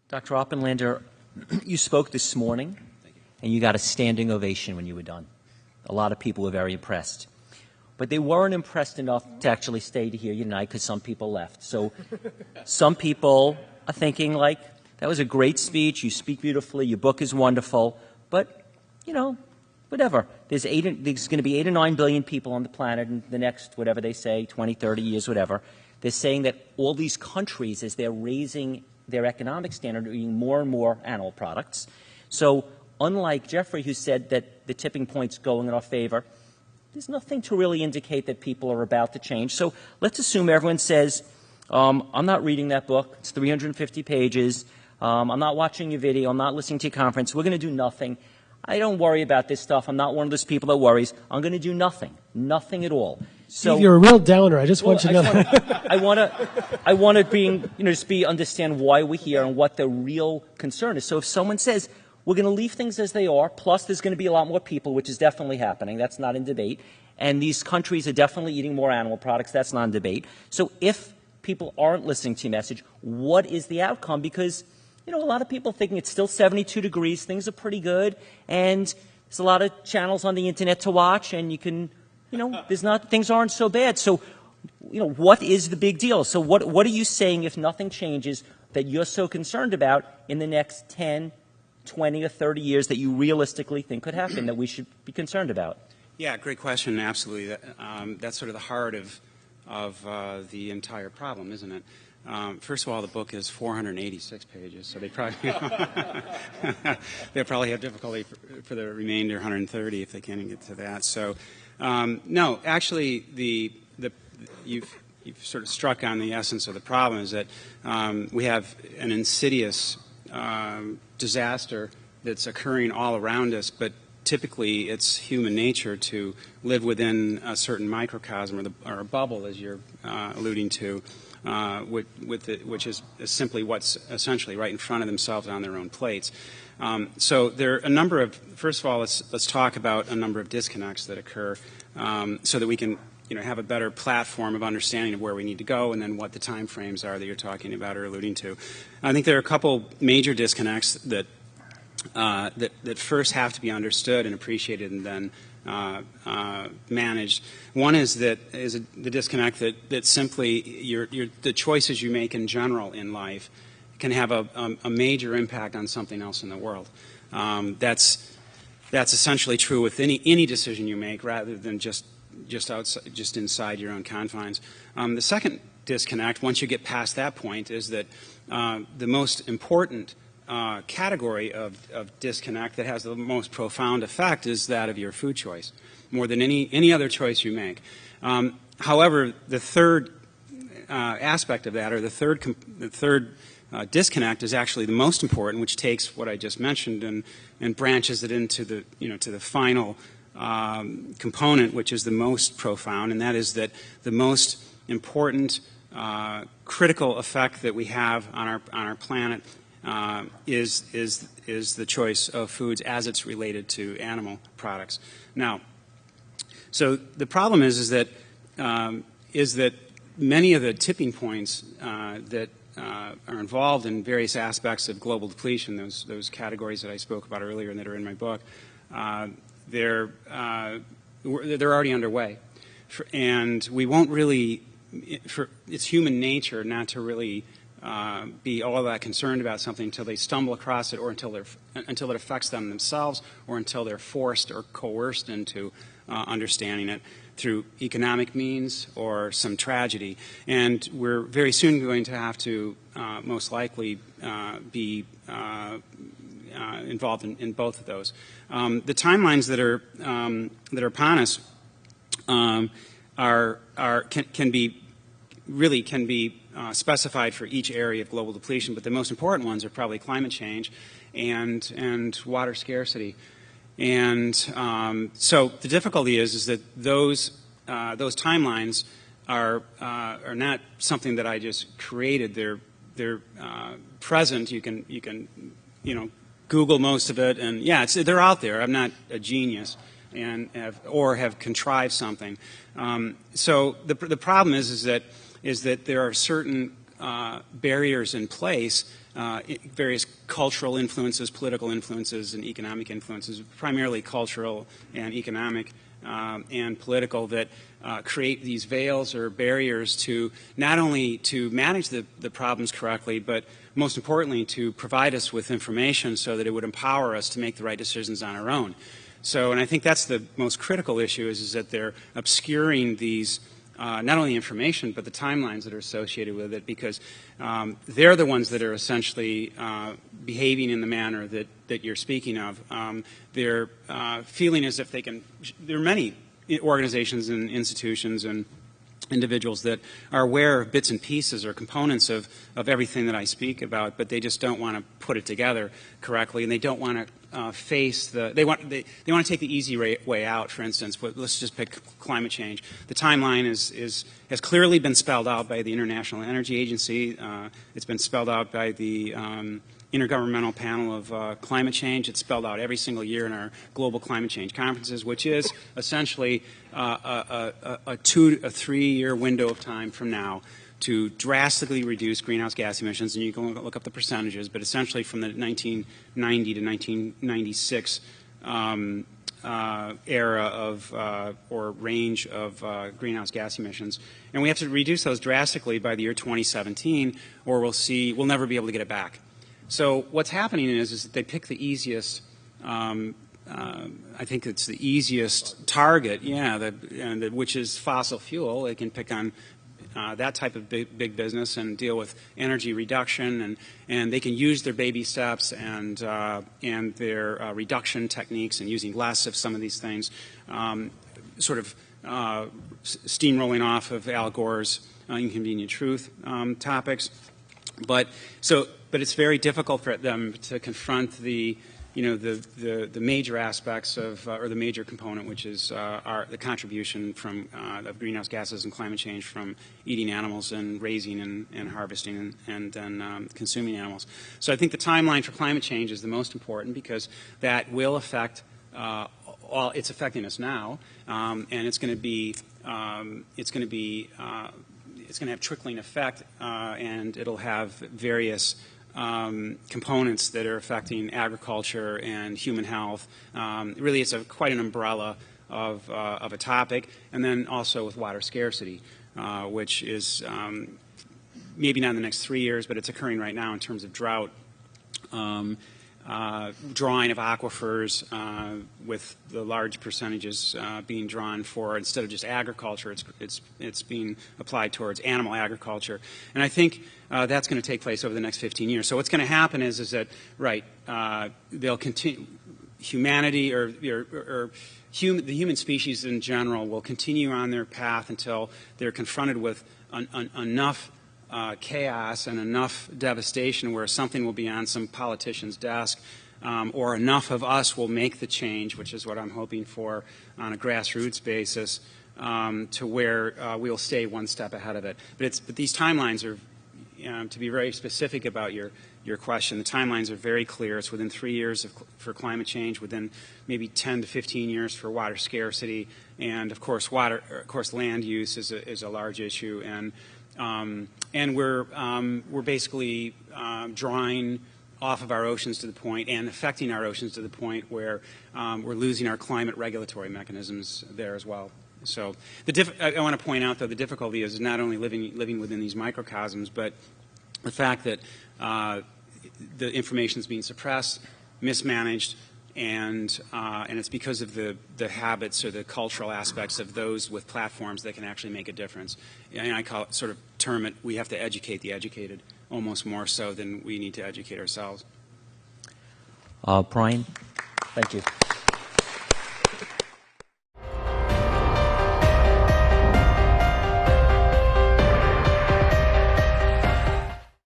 Dr. Oppenlander, you spoke this morning, and you got a standing ovation when you were done. A lot of people were very impressed. But they weren't impressed enough to actually stay to hear you tonight because some people left. So some people are thinking, like, that was a great speech, you speak beautifully, your book is wonderful, but, you know, whatever. There's going to be 8 or 9 billion people on the planet in the next, whatever they say, 20, 30 years, whatever. They're saying that all these countries, as they're raising their economic standard, are eating more and more animal products. So unlike Jeffrey, who said that the tipping point's going in our favor, there's nothing to really indicate that people are about to change. So let's assume everyone says, I'm not reading that book. It's 350 pages. I'm not watching your video. I'm not listening to your conference. We're going to do nothing. I don't worry about this stuff. I'm not one of those people that worries. I'm going to do nothing. Nothing at all. So, Steve, you're a real downer. I just want you to know. I want to just understand why we're here and what the real concern is. So if someone says, we're going to leave things as they are, plus there's going to be a lot more people, which is definitely happening. That's not in debate. And these countries are definitely eating more animal products. That's not in debate. So if people aren't listening to your message, what is the outcome? Because, you know, a lot of people thinking it's still 72 degrees, things are pretty good, and there's a lot of channels on the internet to watch, and you can, you know, things aren't so bad. So, you know, what is the big deal? So what are you saying, if nothing changes, that you're so concerned about in the next 10, 20, or 30 years that you realistically think could happen, that we should be concerned about? Yeah, great question. Absolutely. That's sort of the heart of the entire problem, isn't it? First of all, the book is 486 pages, so they probably they'll probably have difficulty for the remainder 130 if they can't even get to that. So, no, actually, you've sort of struck on the essence of the problem, is that we have an insidious disaster that's occurring all around us, but typically it's human nature to live within a certain microcosm or a bubble, as you're alluding to, which is simply what's essentially right in front of themselves on their own plates. So there are a number of, first of all, let's talk about a number of disconnects that occur so that we can have a better platform of understanding of where we need to go and then what the time frames are that you're talking about or alluding to. I think there are a couple major disconnects that first have to be understood and appreciated and then managed. One is the disconnect that simply the choices you make in general in life can have a major impact on something else in the world. That's essentially true with any decision you make, rather than just inside your own confines. The second disconnect, once you get past that point, is that the most important category of disconnect that has the most profound effect is that of your food choice, more than any other choice you make. However, the third aspect of that, or the third disconnect, is actually the most important, which takes what I just mentioned and branches it into the final component, which is the most profound, and that is that the most important critical effect that we have on our planet is the choice of foods as it's related to animal products. Now, so the problem is that many of the tipping points that are involved in various aspects of global depletion, those categories that I spoke about earlier and that are in my book, they're already underway, and we won't really. It's human nature not to really be all that concerned about something until they stumble across it, or until it affects them themselves, or until they're forced or coerced into understanding it through economic means or some tragedy. And we're very soon going to have to most likely be involved in both of those. The timelines that are upon us can be specified for each area of global depletion, but the most important ones are probably climate change and water scarcity. And so the difficulty is that those timelines are not something that I just created. They're present. You can Google most of it, and yeah, they're out there. I'm not a genius and have contrived something. So the problem is that there are certain barriers in place various cultural influences, political influences, and economic influences, primarily cultural and economic and political, that create these veils or barriers to not only to manage the problems correctly, but most importantly to provide us with information so that it would empower us to make the right decisions on our own. So, and I think that's the most critical issue is that they're obscuring these not only information, but the timelines that are associated with it, because they're the ones that are essentially behaving in the manner that you're speaking of. They're feeling as if they can. There are many organizations and institutions and individuals that are aware of bits and pieces or components of everything that I speak about, but they just don't want to put it together correctly, and they don't want to face the. They want to take the easy way out. For instance, but let's just pick climate change. The timeline has clearly been spelled out by the International Energy Agency. It's been spelled out by the Intergovernmental Panel of Climate Change. It's spelled out every single year in our global climate change conferences, which is essentially a 2 to 3 year window of time from now to drastically reduce greenhouse gas emissions. And you can look up the percentages, but essentially from the 1990 to 1996 era of or range of greenhouse gas emissions. And we have to reduce those drastically by the year 2017, or we'll never be able to get it back. So what's happening is that they pick the easiest, I think it's the easiest target, yeah, which is fossil fuel. They can pick on that type of big business and deal with energy reduction, and they can use their baby steps and their reduction techniques and using less of some of these things, sort of steamrolling off of Al Gore's Inconvenient Truth topics. But it's very difficult for them to confront the major aspects of or the major component, which is the contribution from of greenhouse gases and climate change from eating animals and raising and harvesting and then consuming animals. So I think the timeline for climate change is the most important because that will affect it's affecting us now, and it's going to have trickling effect, and it'll have various components that are affecting agriculture and human health. Really, it's quite an umbrella of a topic, and then also with water scarcity, which is maybe not in the next 3 years, but it's occurring right now in terms of drought. Drawing of aquifers with the large percentages being drawn for, instead of just agriculture, it's being applied towards animal agriculture. And I think that's going to take place over the next 15 years. So what's going to happen is that, right, they'll continue, humanity or the human species in general will continue on their path until they're confronted with enough chaos and enough devastation where something will be on some politician's desk, or enough of us will make the change, which is what I'm hoping for on a grassroots basis, to where we'll stay one step ahead of it. But these timelines are, to be very specific about your question, the timelines are very clear. It's within 3 years for climate change, within maybe 10 to 15 years for water scarcity, and of course land use is a large issue, and we're basically drawing off of our oceans to the point and affecting our oceans to the point where we're losing our climate regulatory mechanisms there as well. So I want to point out, though, the difficulty is not only living within these microcosms, but the fact that the information is being suppressed, mismanaged, and it's because of the habits or the cultural aspects of those with platforms that can actually make a difference. And I term it, we have to educate the educated, almost more so than we need to educate ourselves. Brian, thank you.